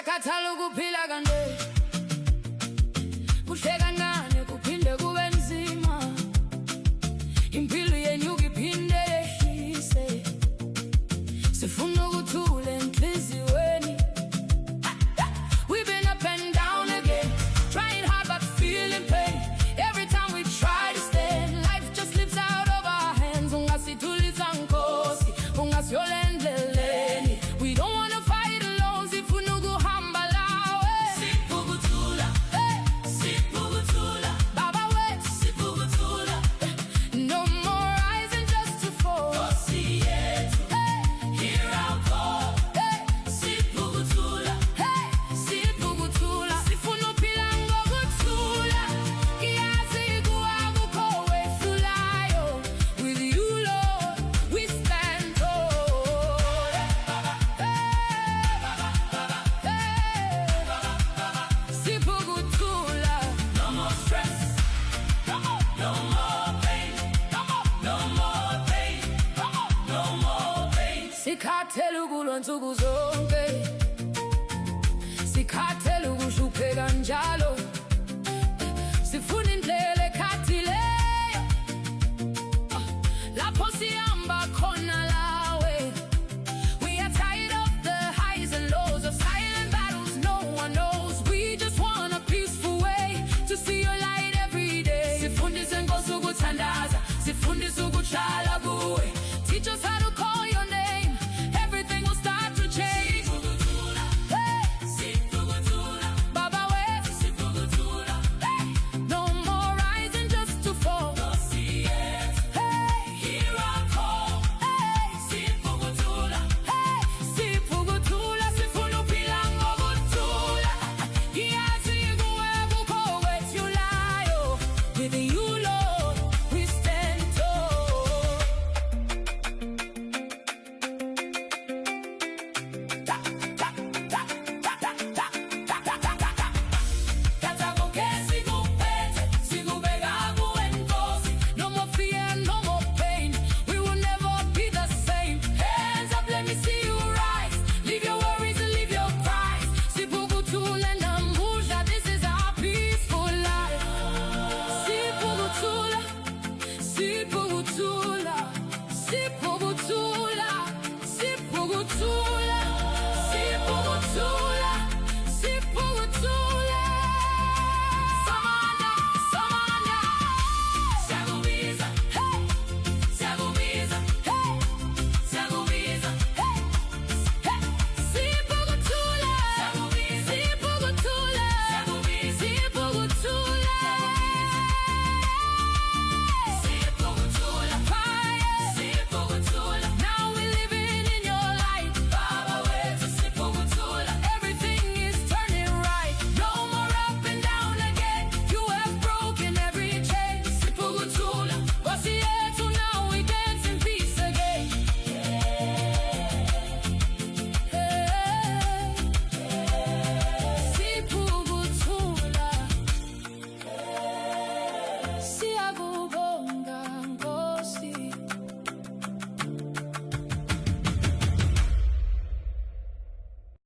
Siyakhathala ukuphila kanje, kuhle kancane kuphinde kube nzima. Impilo yenyuka iphinde yehlise, sifuna ukuthula enhliziyweni. We've been up and down again, trying hard but feeling pain. Every time we try to stand, life just slips out of our hands. Ungasithulisa Nkosi, ungasiyolendleleni. We don't wanna fight alone, sifuna ukuhamba lawe. Siphukuthula, siphukuthula, Baba wethu siphukuthula. No more rising just to fall. Nkosi yethu, hear our call. Siphukuthula, siphukuthula, sifuna ukuphila ngokuthula. Kiyazi akukho owehlulayo. With you, Lord, we stand tall. Siphukuthula, no more stress, no more pain, no more pain, no more pain. Sikhathele ukulwa nsuku zonke, sikhathele ukuhlupheka njalo, sifuna indlela